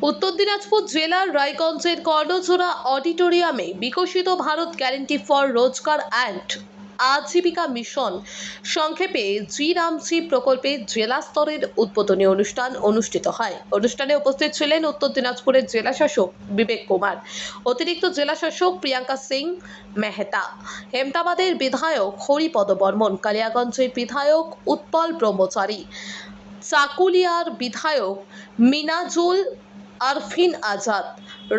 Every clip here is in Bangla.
উত্তর দিনাজপুর জেলার রায়গঞ্জের কর্ণজোড়া অডিটোরিয়ামে বিকশিত ভারত গ্যারান্টি ফর রোজগার অ্যান্ড আজীবিকা মিশন সংক্ষেপে জি রামজি প্রকল্পের জেলা স্তরের উদ্বোধনী অনুষ্ঠান অনুষ্ঠিত হয়। অনুষ্ঠানে উপস্থিত ছিলেন উত্তর দিনাজপুরের জেলাশাসক বিবেক কুমার, অতিরিক্ত জেলাশাসক প্রিয়াঙ্কা সিং মেহতা, হেমতাবাদের বিধায়ক হরিপদ বর্মন, কালিয়াগঞ্জের বিধায়ক উৎপল ব্রহ্মচারী, চাকুলিয়ার বিধায়ক মিনাজুল আরফিন আজাদ,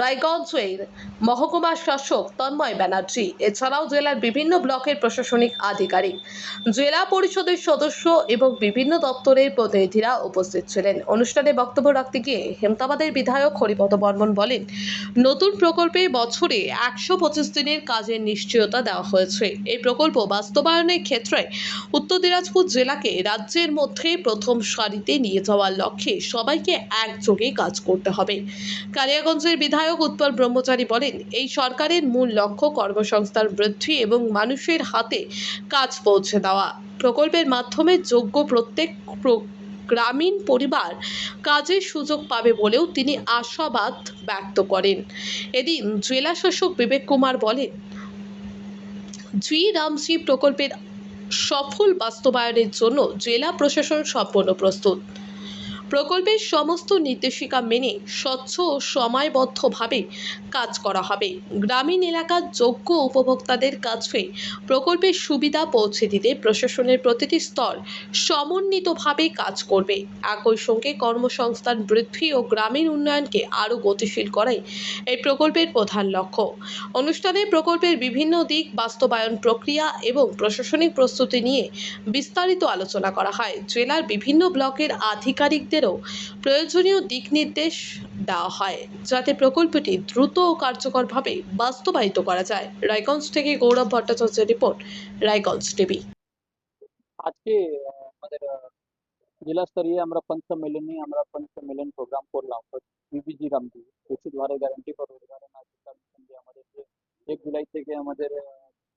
রায়গঞ্জের মহকুমা শাসক তন্ময় ব্যানার্জি, এছাড়াও জেলার বিভিন্ন ব্লকের প্রশাসনিক আধিকারিক, জেলা পরিষদের সদস্য এবং বিভিন্ন দপ্তরের প্রতিনিধিরা উপস্থিত ছিলেন। অনুষ্ঠানে বক্তব্য রাখতে গিয়ে হেমতাবাদের বিধায়ক হরিপদ বর্মন বলেন, নতুন প্রকল্পে বছরে 125 দিনের কাজের নিশ্চয়তা দেওয়া হয়েছে। এই প্রকল্প বাস্তবায়নের ক্ষেত্রে উত্তর দিনাজপুর জেলাকে রাজ্যের মধ্যে প্রথম সারিতে নিয়ে যাওয়ার লক্ষ্যে সবাইকে একযোগে কাজ করতে হবে। কালিয়াগঞ্জের বিধায়ক উৎপল ব্রহ্মচারী বলেন, এই সরকারের মূল লক্ষ্য কর্মসংস্থান বৃদ্ধি এবং মানুষের হাতে কাজ পৌঁছে দেওয়া। প্রকল্পের মাধ্যমে যোগ্য প্রত্যেক গ্রামীণ পরিবার কাজের সুযোগ পাবে বলেও তিনি আশাবাদ ব্যক্ত করেন। এদিন জেলা শাসক বিবেক কুমার বলেন, জি রামজি প্রকল্পের সফল বাস্তবায়নের জন্য জেলা প্রশাসন সম্পূর্ণ প্রস্তুত। প্রকল্পের সমস্ত নির্দেশিকা মেনে স্বচ্ছ ও সময়বদ্ধভাবে কাজ করা হবে। গ্রামীণ এলাকার যোগ্য উপভোক্তাদের কাছে প্রকল্পের সুবিধা পৌঁছে দিতে প্রশাসনের প্রতিটি স্তর সমন্বিতভাবে কাজ করবে। একই সঙ্গে কর্মসংস্থান বৃদ্ধি ও গ্রামীণ উন্নয়নকে আরও গতিশীল করাই এই প্রকল্পের প্রধান লক্ষ্য। অনুষ্ঠানে প্রকল্পের বিভিন্ন দিক, বাস্তবায়ন প্রক্রিয়া এবং প্রশাসনিক প্রস্তুতি নিয়ে বিস্তারিত আলোচনা করা হয়। জেলার বিভিন্ন ব্লকের আধিকারিকদেরও প্রয়োজনীয় দিক নির্দেশ দেওয়া হয় যাতে প্রকল্পটি দ্রুত ও কার্যকরভাবে বাস্তবায়িত করা যায়। রায়গঞ্জ থেকে গৌরব ভট্টাচার্যের রিপোর্ট, রায়গঞ্জ টিভি। আজকে আমাদের জেলা স্তरीय আমরা पंच सम्मेलन प्रोग्राम করলাম বিবিজি রামজি বেসিক ভারে গ্যারান্টি ফর রোজগার এন্ড আজীবিকা মিশন যে আমাদের যে 1 জুলাই থেকে আমাদের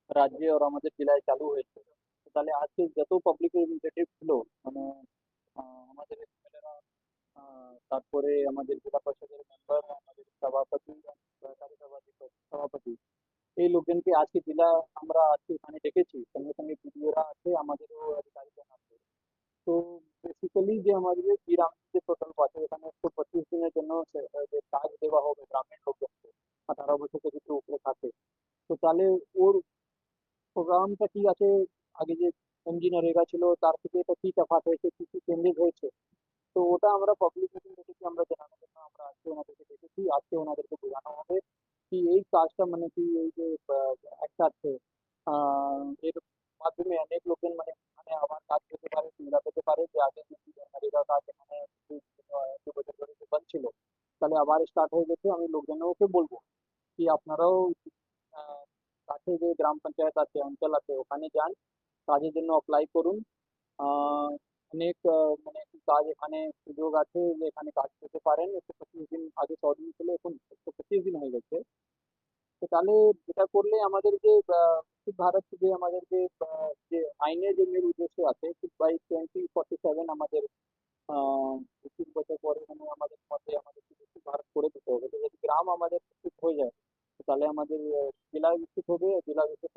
রাজ্যে আর আমাদের জেলায় চালু হয়েছে। তো তাহলে আজকে যত পাবলিক রিপ্রেজেন্টেটিভ ছিল মানে আমাদের এমএলএরা, তারপরে আমাদের জেলা পরিষদের মেম্বার, আমাদের সভাপতি, সহকারী সভাপতি, এই লোকজনকে আজকে জেলা আমরা আজকে এখানে ডেকেছি। সঙ্গে সঙ্গে বিডিওরা আছে, আমাদেরও আধিকারিকজন আছে। তো বেসিক্যালি যে আমাদের যে গ্রামীণ যে প্রকল্প আছে এখানে 125 দিনের জন্য যে কাজ দেওয়া হবে গ্রামের লোকজনকে 18 বছর থেকে একটু উপরে থাকে। তো তাহলে ওর প্রোগ্রামটা কি আছে, আগে যে এমজি নরেগা ছিল তার থেকে এটা কি তফাৎ হয়েছে, কি কি চেঞ্জেস হয়েছে, তো ওটা আমরা পাবলিক মিটিং ডেকেছি, আমরা জানানোর জন্য আমরা আজকে ওনাদেরকে ডেকেছি। আজকে ওনাদেরকে বোঝানো হবে কি এই কাজটা মানে কি এই যে একসাথে এর মাধ্যমে অনেক লোকের মানে মানে আবার কাজ পেতে পারে, সুবিধা পেতে পারে। যে আগে যে নরেগা কাজ এখানে 2 বছর ধরে যে বন্ধ ছিল, তাহলে আবার স্টার্ট হয়ে গেছে। আমি লোকজনকে বলবো কি আপনারাও আহ, কাছে যে গ্রাম পঞ্চায়েত আছে, অঞ্চল আছে, ওখানে যান, কাজের জন্য অ্যাপ্লাই করুন। আহ, অনেক মানে কি কাজ এখানে সুযোগ আছে যে এখানে কাজ পেতে পারেন। 125 দিন, আগে 100 দিন ছিল, এখন 125 দিন হয়ে গেছে। তো তাহলে যেটা করলে আমাদের যে বিকশিত ভারত যে আমাদের যে যে আইনের যে মূল উদ্দেশ্য আছে বাই 2047 আমাদের 21 বছর পরে মানে আমাদের মধ্যে আমাদের বিকশিত ভারত করে দিতে হবে। তো যদি গ্রাম আমাদের বিকশিত হয়ে যায় তো তাহলে আমাদের জেলা বিকশিত হবে, জেলা বিকশিত